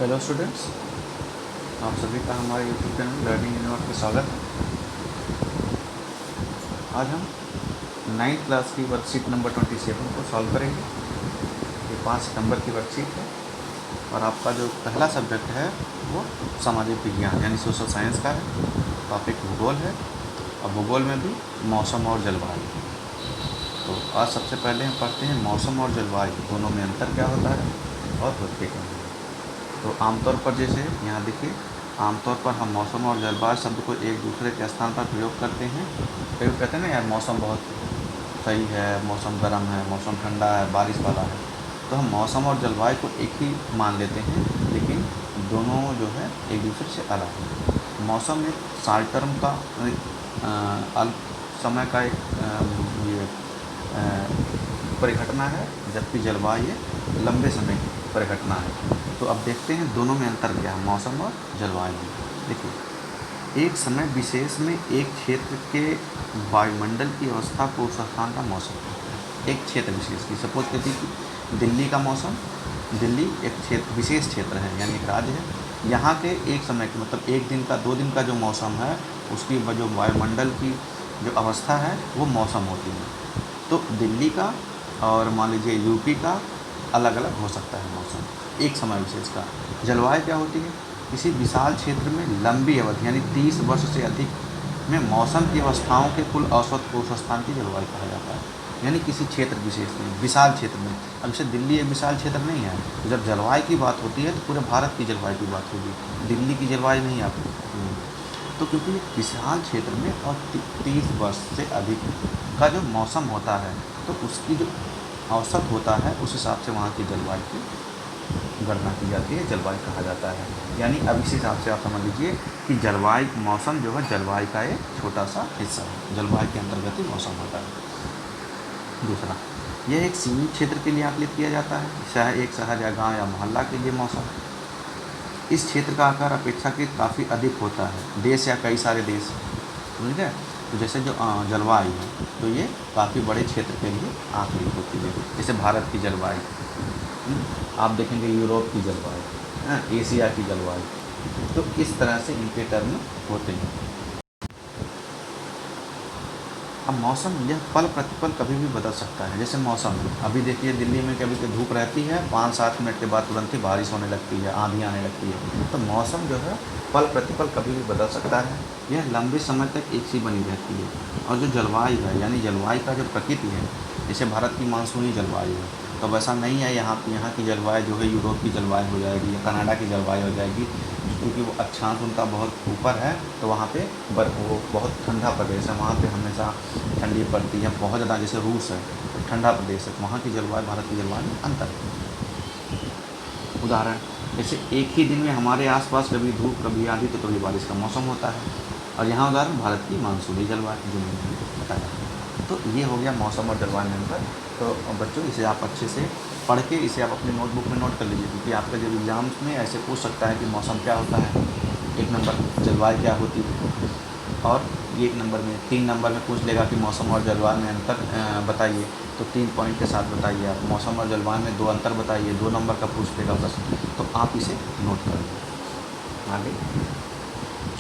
Hello students, आप सभी का हमारे यूट्यूब चैनल लर्निंग यूनिवर्स में स्वागत है। आज हम 9th क्लास की वर्कशीट नंबर 27 को सॉल्व करेंगे। ये 5 सितंबर की वर्कशीट है और आपका जो पहला सब्जेक्ट है वो सामाजिक विज्ञान यानी सोशल साइंस का है। टॉपिक भूगोल है और भूगोल में भी मौसम और जलवायु। तो आज सबसे पहले हम पढ़ते हैं मौसम और जलवायु दोनों में अंतर क्या होता है और होते क्या हैं। तो आमतौर पर जैसे यहाँ देखिए, आमतौर पर हम मौसम और जलवायु शब्द को एक दूसरे के स्थान पर प्रयोग करते हैं। कई लोग कहते हैं ना यार मौसम बहुत सही है, मौसम गर्म है, मौसम ठंडा है, बारिश वाला है। तो हम मौसम और जलवायु को एक ही मान लेते हैं, लेकिन दोनों जो है एक दूसरे से अलग है। मौसम एक शॉर्ट टर्म का अल्प समय का एक ये परिघटना है, जबकि जलवायु एक लंबे समय की परिघटना है। तो अब देखते हैं दोनों में अंतर क्या है, मौसम और जलवायु में। देखिए, एक समय विशेष में एक क्षेत्र के वायुमंडल की अवस्था को उस स्थान का मौसम कहते हैं। एक क्षेत्र विशेष की, सपोज कहती कि दिल्ली का मौसम, दिल्ली एक क्षेत्र विशेष क्षेत्र है यानी एक राज्य है। यहाँ के एक समय के मतलब एक दिन का 2 दिन का जो मौसम है उसकी जो वायुमंडल की जो अवस्था है वो मौसम होती है। तो दिल्ली का और मान लीजिए यूपी का अलग अलग हो सकता है मौसम एक समय विशेष का। जलवायु क्या होती है, किसी विशाल क्षेत्र में लंबी अवधि यानी 30 वर्ष से अधिक में मौसम की अवस्थाओं के कुल औसत को उस स्थान की जलवायु कहा जाता है। यानी किसी क्षेत्र विशेष में, विशाल क्षेत्र में। अब जैसे दिल्ली एक विशाल क्षेत्र नहीं है, तो जब जलवायु की बात होती है तो पूरे भारत की जलवायु की बात होगी, दिल्ली की जलवायु नहीं आपको। तो क्योंकि विशाल क्षेत्र में और 30 वर्ष से अधिक का जो मौसम होता है तो उसकी जो औसत होता है उस हिसाब से वहाँ की जलवायु की गणना की जाती है, जलवायु कहा जाता है। यानी अब इस हिसाब से आप समझ लीजिए कि जलवायु मौसम जो है जलवायु का एक छोटा सा हिस्सा है, जलवायु के अंतर्गत ही मौसम होता है। दूसरा, यह एक सीमित क्षेत्र के लिए आकलित किया जाता है, चाहे एक शहर या गांव या मोहल्ला के लिए मौसम। इस क्षेत्र का आकार अपेक्षाकृत काफ़ी अधिक होता है, देश या कई सारे देश, समझ गए। तो जैसे जो जलवायु है तो ये काफ़ी बड़े क्षेत्र के लिए आकलित होती है। जैसे भारत की जलवायु, आप देखेंगे यूरोप की जलवायु, एशिया की जलवायु, तो इस तरह से इनके टर्म होते हैं। अब मौसम यह पल प्रतिपल कभी भी बदल सकता है। जैसे मौसम अभी देखिए दिल्ली में कभी धूप रहती है, 5-7 मिनट के बाद तुरंत ही बारिश होने लगती है, आंधी आने लगती है। तो मौसम जो है पल प्रतिपल कभी भी बदल सकता है, यह लंबे समय तक एक सी बनी रहती है। और जो जलवायु है यानी जलवायु का जो प्रकृति है, जैसे भारत की मानसूनी जलवायु है, तो वैसा नहीं है। यहाँ की जलवायु जो है यूरोप की जलवायु हो जाएगी या कनाडा की जलवायु हो जाएगी, क्योंकि वो अक्षांश उनका बहुत ऊपर है। तो वहाँ पे वो बहुत ठंडा प्रदेश है, वहाँ पे हमेशा ठंडी पड़ती है बहुत ज़्यादा। जैसे रूस है तो ठंडा प्रदेश है, वहाँ की जलवायु भारत की जलवायु में अंतर है। उदाहरण, जैसे एक ही दिन में हमारे आसपास कभी धूप, कभी आंधी, तो कभी बारिश का मौसम होता है। और यहाँ उदाहरण भारत की मानसूनी जलवायु जो मैंने बताया। तो ये हो गया मौसम और जलवायु में अंतर। तो बच्चों इसे आप अच्छे से पढ़ के इसे आप अपनी नोटबुक में नोट कर लीजिए, क्योंकि आपके जब एग्ज़ाम्स में ऐसे पूछ सकता है कि मौसम क्या होता है, 1 नंबर जलवायु क्या होती है, और 1 नंबर में 3 नंबर में पूछ लेगा कि मौसम और जलवायु में अंतर बताइए। तो 3 पॉइंट के साथ बताइए आप। मौसम और जलवायु में 2 अंतर बताइए, 2 नंबर का पूछ लेगा प्रश्न। तो आप इसे नोट कर लीजिए। आगे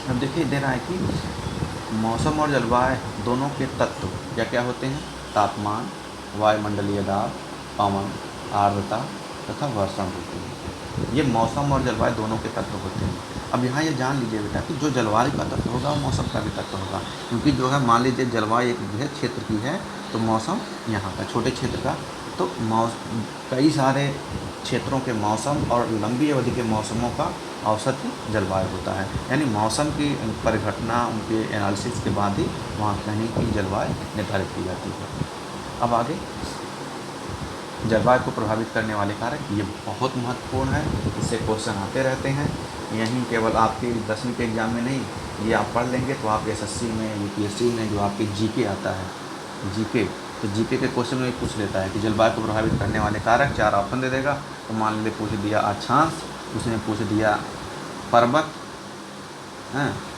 अब देखिए दे रहा है कि मौसम और जलवायु दोनों के तत्व क्या क्या होते हैं, तापमान, वायुमंडलीय दाब, पवन, आर्द्रता तथा वर्षा होती है। ये मौसम और जलवायु दोनों के तत्व होते हैं। अब यहाँ ये जान लीजिए बेटा कि जो जलवायु का तत्व होगा वो मौसम का भी तत्व होगा, क्योंकि जो है मान लीजिए जलवायु एक बृहद क्षेत्र की है तो मौसम यहाँ का छोटे क्षेत्र का। तो कई सारे क्षेत्रों के मौसम और लंबी अवधि के मौसमों का औसत ही जलवायु होता है। यानी मौसम की परिघटना, उनके एनालिसिस के बाद ही वहाँ कहीं की जलवायु निर्धारित की जाती है। अब आगे जलवायु को प्रभावित करने वाले कारक, ये बहुत महत्वपूर्ण है, इससे क्वेश्चन आते रहते हैं। यहीं केवल आपके 10वीं के एग्ज़ाम में नहीं, ये आप पढ़ लेंगे तो आप एसएससी में, यूपीएससी में जो आपके जीके आता है, जीके, तो जीके के क्वेश्चन में पूछ लेता है कि जलवायु को प्रभावित करने वाले कारक, 4 ऑप्शन दे देगा। तो मान लीजिए पूछ दिया अक्षांश, उसने पूछ दिया पर्वत,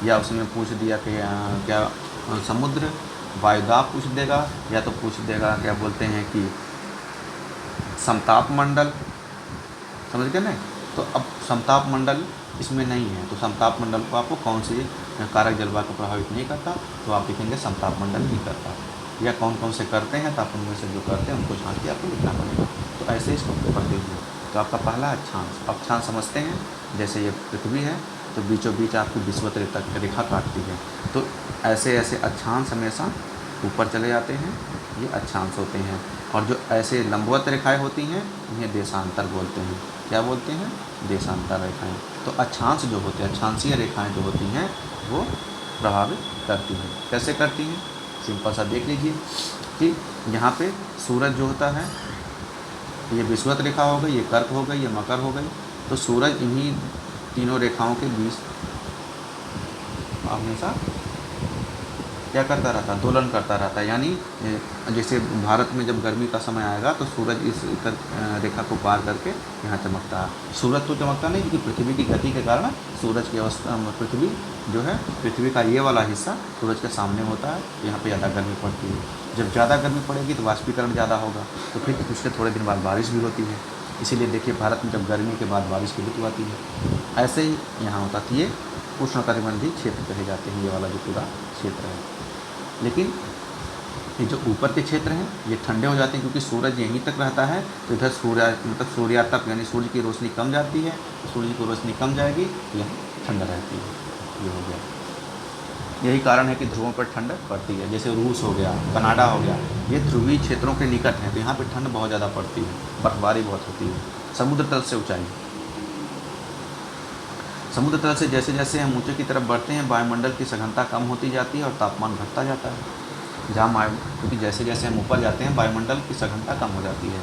या उसमें पूछ दिया कि क्या समुद्र, वायुदाब पूछ देगा, या तो पूछ देगा क्या बोलते हैं कि समताप मंडल, समझ गए ना। तो अब समताप मंडल इसमें नहीं है, तो समताप मंडल को आपको कौन सी कारक जलवायु को प्रभावित नहीं करता, तो आप लिखेंगे समताप मंडल नहीं करता। या कौन कौन से करते हैं, तो आप उनमें से जो करते हैं उनको छाँट के आपको लिखना पड़ेगा। तो ऐसे इसको पेपर दीजिए। तो आपका पहला अक्षांश, अक्षांश समझते हैं, जैसे ये पृथ्वी है तो बीचों बीच आपकी विषुवत रेखा काटती है, तो ऐसे ऐसे अक्षांश हमेशा ऊपर चले जाते हैं, ये अक्षांश होते हैं। और जो ऐसे लंबवत रेखाएं होती हैं इन्हें देशांतर बोलते हैं। क्या बोलते हैं? देशांतर रेखाएं। तो अक्षांश जो होते हैं, अक्षांशीय रेखाएं जो होती हैं वो प्रभावित करती हैं। कैसे करती हैं? सिंपल सा देख लीजिए कि यहाँ पे सूरज जो होता है, ये विषुवत रेखा हो गई, ये कर्क हो गई, ये मकर हो गई। तो सूरज इन्हीं तीनों रेखाओं के बीच हमेशा क्या करता रहता है? दोलन करता रहता है। यानी जैसे भारत में जब गर्मी का समय आएगा तो सूरज इस रेखा को पार करके यहाँ चमकता है। सूरज तो चमकता नहीं, क्योंकि पृथ्वी की गति के कारण सूरज की अवस्था, पृथ्वी जो है, पृथ्वी का ये वाला हिस्सा सूरज के सामने होता है, यहाँ पे ज़्यादा गर्मी पड़ती है। जब ज़्यादा गर्मी पड़ेगी तो वाष्पीकरण ज़्यादा होगा, तो फिर उसके थोड़े दिन बाद बारिश भी होती है। इसीलिए देखिए भारत में जब गर्मी के बाद बारिश की ऋतु आती है। ऐसे ही यहाँ होता है। ये उष्णकटिबंधीय क्षेत्र कहे जाते हैं, ये वाला जो पूरा क्षेत्र है। लेकिन ये जो ऊपर के क्षेत्र हैं ये ठंडे हो जाते हैं, क्योंकि सूरज यहीं तक रहता है, तो इधर सूर्य तक, यानी सूर्य की रोशनी कम जाती है, सूर्य की रोशनी कम जाएगी, यहाँ ठंडा रहती है। ये हो गया। यही कारण है कि ध्रुवों पर ठंड पड़ती है। जैसे रूस हो गया, कनाडा हो गया, ये ध्रुवीय क्षेत्रों के निकट हैं, तो यहाँ पे ठंड बहुत ज़्यादा पड़ती है, बर्फबारी बहुत होती है। समुद्र तल से ऊंचाई, समुद्र तल से जैसे जैसे हम ऊंचे की तरफ बढ़ते हैं, वायुमंडल की सघनता कम होती जाती है और तापमान घटता जाता है। क्योंकि जैसे जैसे हम ऊपर जाते हैं वायुमंडल की सघनता कम हो जाती है।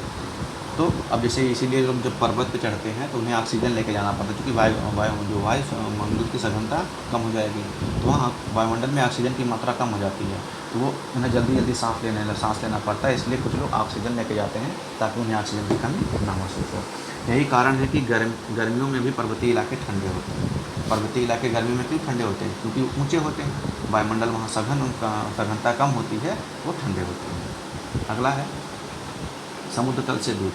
तो अब जैसे इसीलिए लोग जब पर्वत पे चढ़ते हैं तो उन्हें ऑक्सीजन लेके जाना पड़ता है, क्योंकि वायुमंडल की सघनता कम हो जाएगी, तो वहाँ वायुमंडल में ऑक्सीजन की मात्रा कम हो जाती है, तो वो उन्हें जल्दी जल्दी सांस लेना पड़ता है। इसलिए कुछ लोग ऑक्सीजन लेके जाते हैं ताकि उन्हें ऑक्सीजन की कमी ना महसूस हो। यही कारण है कि गर्मियों में भी पर्वतीय इलाके ठंडे होते हैं। पर्वतीय इलाके गर्मी में क्यों ठंडे होते हैं? क्योंकि ऊंचे होते हैं, वायुमंडल वहाँ उनका सघनता कम होती है, वो ठंडे होते हैं। अगला है समुद्र तल से दूर।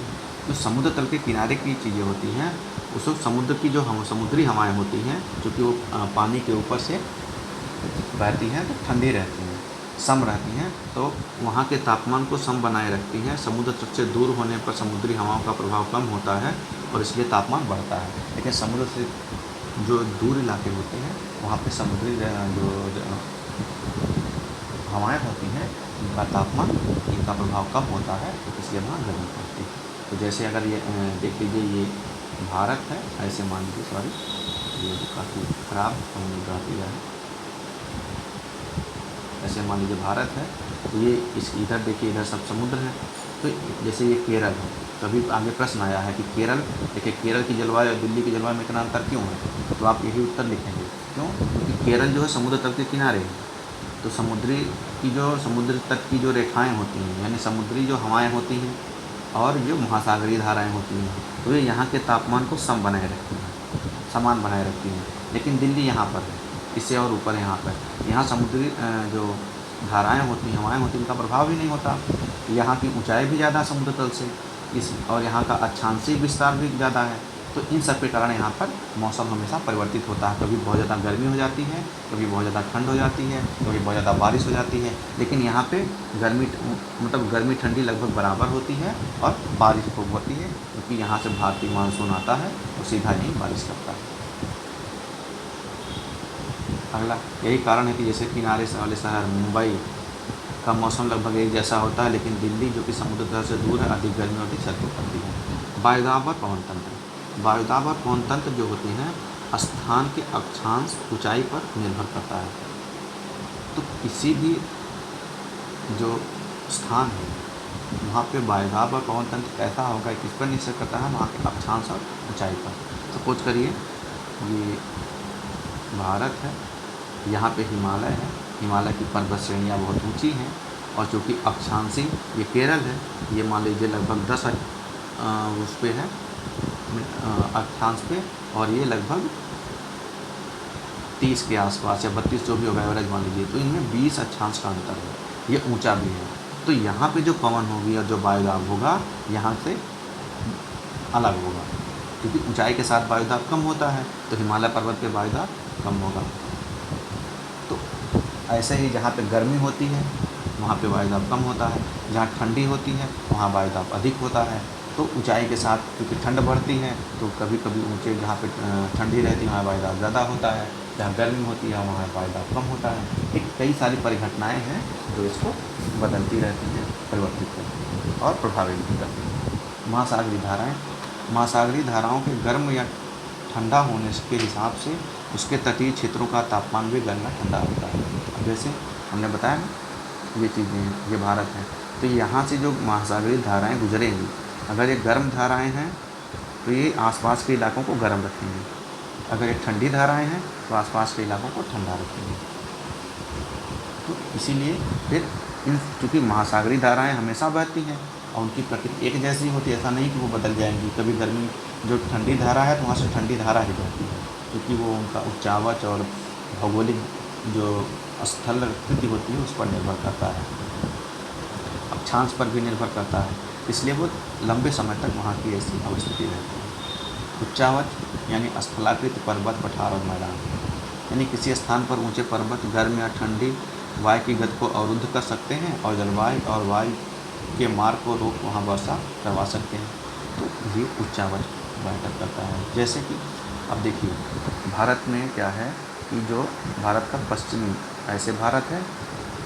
जो समुद्र तल के किनारे की चीज़ें होती हैं, उसको समुद्र की जो समुद्री हवाएं होती हैं, चूँकि वो पानी के ऊपर से बहती हैं, तो ठंडी रहती हैं, सम रहती हैं, तो वहाँ के तापमान को सम बनाए रखती हैं। समुद्र तट से दूर होने पर समुद्री हवाओं का प्रभाव कम होता है और इसलिए तापमान बढ़ता है। लेकिन समुद्र से जो दूर इलाके होते हैं वहाँ पे समुद्री जो हवाएं होती हैं, इनका तापमान, इनका प्रभाव कम होता है, इसलिए वहाँ गर्मी पड़ती है। तो जैसे अगर ये देख लीजिए, ये भारत है, ऐसे मान लीजिए, सॉरी ये काफ़ी ख़राब हमने ड्रा किया है। ऐसे मान लीजिए भारत है, तो ये इधर देखिए, इधर सब समुद्र है। तो जैसे ये केरल है, तो अभी आगे प्रश्न आया है कि केरल, देखिए केरल की जलवायु और दिल्ली की जलवायु में इतना अंतर क्यों है? तो आप यही उत्तर लिखेंगे। क्यों? क्योंकि केरल जो है समुद्र तट के किनारे है, तो समुद्र तट की जो रेखाएं होती हैं, यानी समुद्री जो हवाएं होती हैं और जो महासागरीय धाराएं होती हैं, तो ये यहाँ के तापमान को समान बनाए रखती हैं। लेकिन दिल्ली यहाँ पर है, इससे और ऊपर यहाँ पर, यहाँ समुद्री जो धाराएं होती हैं, हवाएं होती हैं, उनका प्रभाव भी नहीं होता। यहाँ की ऊंचाई भी ज़्यादा समुद्र तल से, और यहाँ का अक्षांशीय विस्तार भी ज़्यादा है। तो इन सब के कारण यहाँ पर मौसम हमेशा परिवर्तित होता है। कभी बहुत ज़्यादा गर्मी हो जाती है, कभी बहुत ज़्यादा ठंड हो जाती है, कभी बहुत ज़्यादा बारिश हो जाती है। लेकिन यहाँ पे गर्मी ठंडी लगभग बराबर होती है और बारिश खूब होती है, क्योंकि यहाँ से भारतीय मानसून आता है और सीधा यहीं बारिश करता है। अगला यही कारण है कि जैसे किनारे वाले शहर मुंबई का मौसम लगभग एक जैसा होता है, लेकिन दिल्ली जो कि समुद्र तल से दूर है, अधिक गर्मी और अधिक सर्दी पड़ती है। वायुदाब और पवन तंत्र, वायुदाब और पवन तंत्र जो होते हैं स्थान के अक्षांश ऊंचाई पर निर्भर करता है। तो किसी भी जो स्थान है वहाँ पे वायुदाब और पवन तंत्र कैसा होगा, किस पर निर्भर करता है? वहाँ के अक्षांश और ऊंचाई पर। सपोज करिए ये भारत है, यहाँ पे हिमालय है, हिमालय की पर्वत श्रेणियाँ बहुत ऊंची हैं, और चूँकि अक्षांशी ये केरल है, ये मान लीजिए लगभग 10 उस पे है अक्षांश पे, और ये लगभग 30 के आसपास या 32 जो भी होगा एवरेज मान लीजिए, तो इनमें 20 अक्षांश का अंतर है, ये ऊंचा भी है। तो यहाँ पे जो पवन होगी और जो वायुदाब होगा यहाँ से अलग होगा, क्योंकि ऊंचाई के साथ वायुदाब कम होता है, तो हिमालय पर्वत पे वायुदाब कम होगा। तो ऐसे ही जहाँ पे गर्मी होती है वहाँ पे वायुदाब कम होता है, जहाँ ठंडी होती है वहाँ वायुदाब अधिक होता है। तो ऊंचाई के साथ क्योंकि ठंड बढ़ती है तो कभी कभी ऊंचे जहाँ पे ठंडी रहती है वहाँ वायुदाब ज़्यादा होता है, जहाँ गर्मी होती है वहाँ वायुदाब कम होता है। एक कई सारी परिघटनाएँ हैं जो इसको बदलती रहती हैं, परिवर्तित करती हैं और प्रभावित भी करती हैं। महासागरीय धाराएँ, महासागरीय धाराओं के गर्म या ठंडा होने के हिसाब से उसके तटीय क्षेत्रों का तापमान भी गर्म या ठंडा होता है। अब जैसे हमने बताया ना, ये चीज़ें हैं, ये भारत है, तो यहाँ से जो महासागरीय धाराएं गुजरेंगी, अगर ये गर्म धाराएं हैं तो ये आसपास के इलाकों को गर्म रखेंगे, अगर ये ठंडी धाराएं हैं तो आसपास के इलाकों को ठंडा रखेंगे। तो इसीलिए फिर इन चूँकि महासागरीय धाराएं हमेशा बहती हैं और उनकी प्रकृति एक जैसी होती है, ऐसा नहीं कि वो बदल जाएंगी। कभी गर्मी जो ठंडी धारा है तो वहाँ से ठंडी धारा ही बहती है, क्योंकि वो उनका उच्चावच और भौगोलिक जो स्थल स्थिति होती है उस पर निर्भर करता है, अक्षांश पर भी निर्भर करता है, इसलिए वो लंबे समय तक वहाँ की ऐसी अवस्थिति रहती है। उच्चावच यानी स्थलाकृत पर्वत, पठार और मैदान, यानी किसी स्थान पर ऊंचे पर्वत गर्म या ठंडी वायु की गति को अवरुद्ध कर सकते हैं और जलवायु और वायु के मार्ग को रोक वहाँ वर्षा करवा सकते हैं। तो ये उच्चावच बेहतर करता है। जैसे कि अब देखिए भारत में क्या है कि जो भारत का पश्चिमी ऐसे भारत है,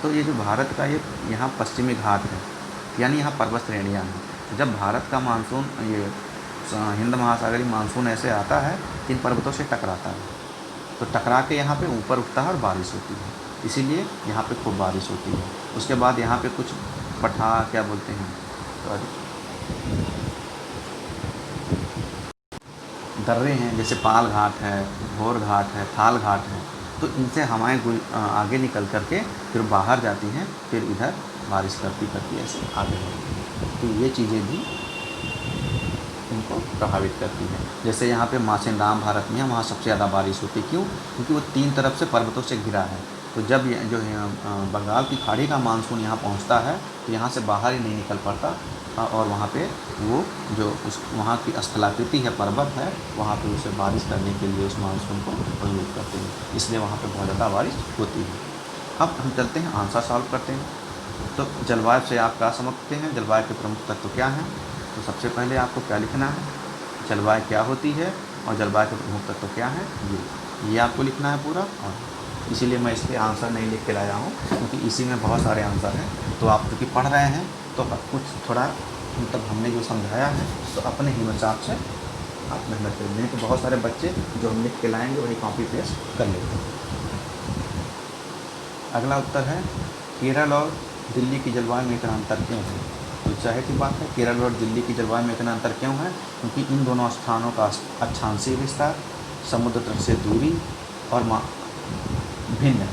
तो ये जो भारत का ये यहाँ पश्चिमी घाट है, यानी यहाँ पर्वत श्रेणियाँ हैं। जब भारत का मानसून ये हिंद महासागरीय मानसून ऐसे आता है इन पर्वतों से टकराता है, तो टकरा के यहाँ पे ऊपर उठता है और बारिश होती है, इसीलिए यहाँ पे खूब बारिश होती है। उसके बाद यहाँ पे कुछ क्या बोलते हैं, दर्रे हैं, जैसे पाल घाट है, घोर घाट है, थाल घाट है, तो इनसे हवाएं आगे निकल करके फिर बाहर जाती हैं, फिर इधर बारिश करती ऐसे आगे बढ़ती हैं। तो ये चीज़ें भी इनको प्रभावित करती हैं। जैसे यहाँ पे मासेंडाम भारत में है, वहाँ सबसे ज़्यादा बारिश होती है। क्यों? क्योंकि वो 3 तरफ से पर्वतों से घिरा है। तो जब ये जो बंगाल की खाड़ी का मानसून यहाँ पहुँचता है तो यहाँ से बाहर ही नहीं निकल पाता और वहाँ पे वो जो वहाँ की स्थलाकृति है, पर्वत है, वहाँ पे उसे बारिश करने के लिए उस मानसून को प्रयोग करते हैं, इसलिए वहाँ पे बहुत ज़्यादा बारिश होती है। अब हम चलते हैं आंसर सॉल्व करते हैं। तो जलवायु से आप क्या समझते हैं, जलवायु के प्रमुख तत्व क्या हैं? तो सबसे पहले आपको क्या लिखना है, जलवायु क्या होती है और जलवायु के प्रमुख तत्व क्या हैं, ये आपको लिखना है पूरा। और इसीलिए मैं इसके आंसर नहीं लिख के लाया हूँ, क्योंकि इसी में बहुत सारे आंसर हैं। तो आप क्योंकि पढ़ रहे हैं तो कुछ थोड़ा मतलब हमने जो समझाया है तो अपने ही हिसाब से आप मेहनत करेंगे। तो बहुत सारे बच्चे जो हम लिख के लाएंगे वही कॉपी पेस्ट कर लेते हैं। अगला उत्तर है केरल और दिल्ली की जलवायु में इतना अंतर क्यों है? तो जाहिर सी बात है, केरल और दिल्ली की जलवायु में इतना अंतर क्यों है? क्योंकि इन दोनों स्थानों का अक्षांशीय विस्तार, समुद्र तट से दूरी और भिन्न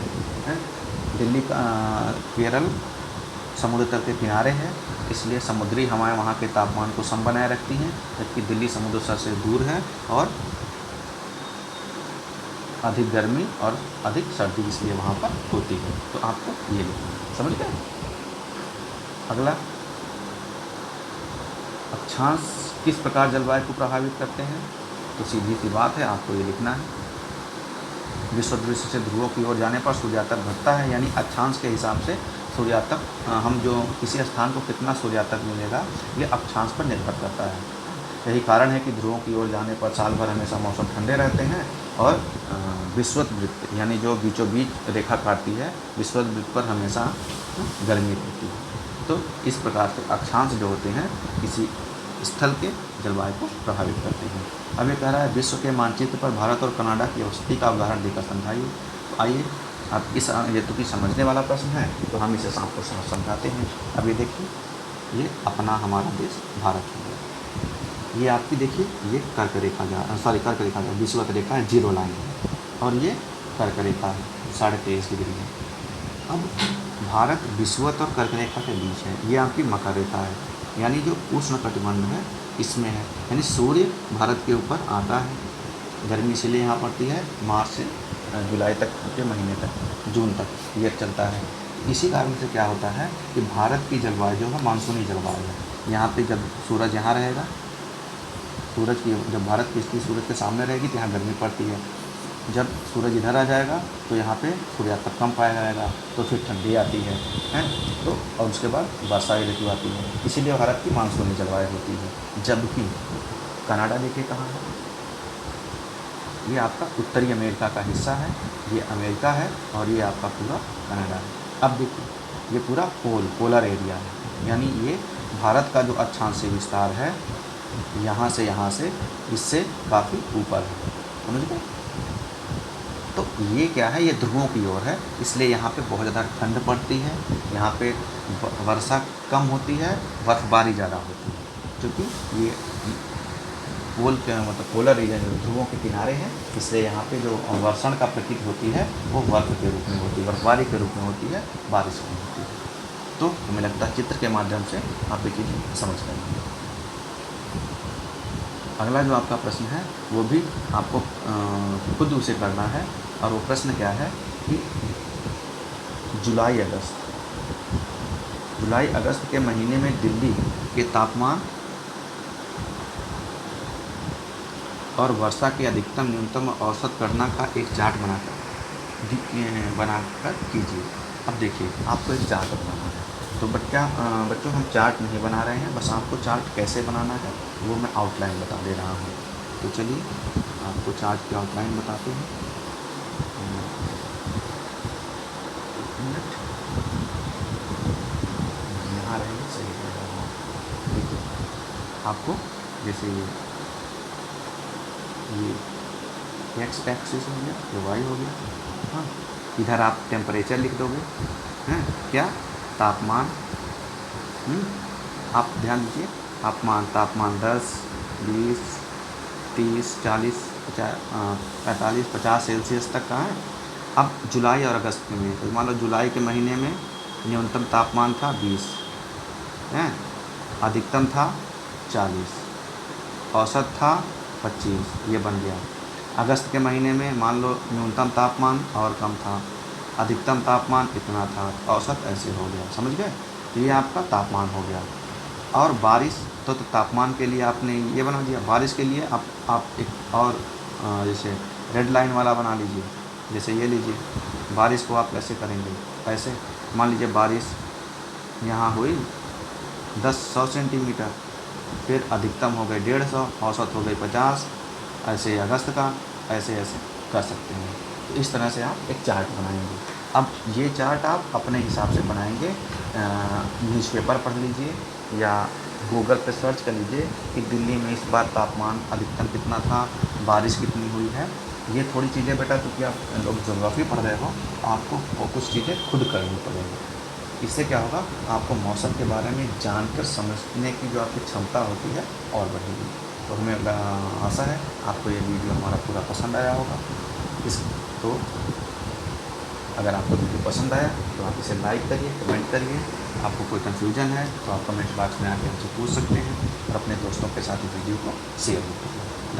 है। दिल्ली का केरल समुद्र तट के किनारे है, इसलिए समुद्री हवाएं वहाँ के तापमान को सम बनाए रखती हैं, जबकि दिल्ली समुद्र तट से दूर है और अधिक गर्मी और अधिक सर्दी इसलिए वहाँ पर होती है। तो आपको ये लिखना है, समझ गए? अगला, अक्षांश किस प्रकार जलवायु को प्रभावित करते हैं? तो सीधी सी बात है, आपको ये लिखना है विश्व दृश्य से ध्रुवों की ओर जाने पर सूर्यातक घटता है, यानी अक्षांश के हिसाब से सूर्यातक हम जो किसी स्थान को कितना सूर्यातक मिलेगा ये अक्षांश पर निर्भर करता है। यही कारण है कि ध्रुवों की ओर जाने पर साल भर हमेशा मौसम ठंडे रहते हैं और विषुवत वृत्त यानी जो बीचों बीच रेखा काटती है विषुवत वृत्त पर हमेशा गर्मी रहती है। तो इस प्रकार से अक्षांश जो होते हैं किसी स्थल के जलवायु को प्रभावित करते हैं। अब ये कह रहा है विश्व के मानचित्र पर भारत और कनाडा की अवस्थिति का उदाहरण देकर समझाइए। तो आइए, अब इस ये तो कि समझने वाला प्रश्न है तो हम इसे आपको समझाते हैं। अब ये देखिए, ये अपना हमारा देश भारत है, ये आपकी देखिए ये कर्क रेखा कर्क रेखा विषुवत रेखा है, 0 लाइन है, और ये कर्क रेखा है 23.5 डिग्री है। अब भारत विषुवत और कर्क रेखा के बीच है, ये आपकी मकर रेखा है, यानी जो उष्ण कटिबंध है इसमें है, यानी सूर्य भारत के ऊपर आता है। गर्मी इसलिए यहाँ पड़ती है मार्च से जुलाई तक के महीने तक, जून तक ये चलता है। इसी कारण से क्या होता है कि भारत की जलवायु जो है मानसूनी जलवायु है। यहाँ पे जब सूरज यहाँ रहेगा सूरज की जब भारत की स्थिति सूरज के सामने रहेगी तो यहाँ गर्मी पड़ती है। जब सूरज इधर आ जाएगा तो यहाँ पे सूर्यास्त कम पाया जाएगा, तो फिर ठंडी आती है, हैं। तो और उसके बाद वर्षा ऋतु आती है। इसीलिए भारत की मानसूनी जलवायु होती है। जबकि कनाडा देखिए कहाँ है, ये आपका उत्तरी अमेरिका का हिस्सा है, ये अमेरिका है और ये आपका पूरा कनाडा है। अब देखिए ये पूरा पोलर एरिया है, यानी ये भारत का जो अक्षांशीय विस्तार है यहाँ से इससे काफ़ी ऊपर है, समझ गए। तो ये क्या है, ये ध्रुवों की ओर है, इसलिए यहाँ पे बहुत ज़्यादा ठंड पड़ती है, यहाँ पे वर्षा कम होती है, बर्फबारी ज़्यादा होती है, क्योंकि ये मतलब पोलर रीजन जो ध्रुवों के किनारे हैं, इसलिए यहाँ पे जो वर्षण का प्रतीक होती है वो बर्फ के रूप में होती है, बर्फबारी के रूप में होती है, बारिश नहीं होती है। तो हमें लगता है चित्र के माध्यम से आप ये चीज़ समझ पाएंगे। अगला जो आपका प्रश्न है वो भी आपको खुद उसे करना है, और वो प्रश्न क्या है कि जुलाई अगस्त के महीने में दिल्ली के तापमान और वर्षा की अधिकतम न्यूनतम औसत गणना का एक चार्ट बनाकर कीजिए। अब देखिए आपको एक चार्ट बनाना है, तो बच्चों हम चार्ट नहीं बना रहे हैं, बस आपको चार्ट कैसे बनाना है वो मैं आउटलाइन बता दे रहा हूँ। तो चलिए आपको चार्ट की आउटलाइन बताते हैं। एक मिनट, यहाँ रहेंगे सही रहेगा। देखिए आपको जैसे ये एक्स एक्सिस हो गया, ये वाई हो गया, हाँ। इधर आप टेम्परेचर लिख दोगे, हैं, क्या तापमान, आप ध्यान दीजिए तापमान 10, 20, 30, 40, 45, 50 सेल्सियस तक का है। अब जुलाई और अगस्त में तो मान लो जुलाई के महीने में न्यूनतम तापमान था 20, हैं, अधिकतम था 40, औसत था 25, ये बन गया। अगस्त के महीने में मान लो न्यूनतम तापमान और कम था, अधिकतम तापमान इतना था, औसत ऐसे हो गया, समझ गए। तो ये आपका तापमान हो गया। और बारिश तो तापमान के लिए आपने ये बना दिया, बारिश के लिए आप एक और जैसे रेड लाइन वाला बना लीजिए। जैसे ये लीजिए, बारिश को आप कैसे करेंगे, ऐसे मान लीजिए बारिश यहाँ हुई 100 सेंटीमीटर, फिर अधिकतम हो गए 150, औसत हो गई 50, ऐसे अगस्त का ऐसे कर सकते हैं। तो इस तरह से आप एक चार्ट बनाएंगे। अब ये चार्ट आप अपने हिसाब से बनाएंगे, न्यूज़पेपर पढ़ लीजिए या गूगल पे सर्च कर लीजिए कि दिल्ली में इस बार तापमान अधिकतम कितना था, बारिश कितनी हुई है। ये थोड़ी चीज़ें बेटा, क्योंकि आप लोग ज्योग्राफी पढ़ रहे हो, आपको कुछ चीज़ें खुद करनी पड़ेंगी। इससे क्या होगा, आपको मौसम के बारे में जानकर समझने की जो आपकी क्षमता होती है और बढ़ेगी। तो हमें आशा है आपको ये वीडियो हमारा पूरा पसंद आया होगा। तो अगर आपको वीडियो पसंद आया तो आप इसे लाइक करिए, कमेंट करिए। आपको कोई कन्फ्यूजन है तो आप कमेंट बॉक्स में आके हमसे पूछ सकते हैं, और अपने दोस्तों के साथ वीडियो को शेयर भी करिए।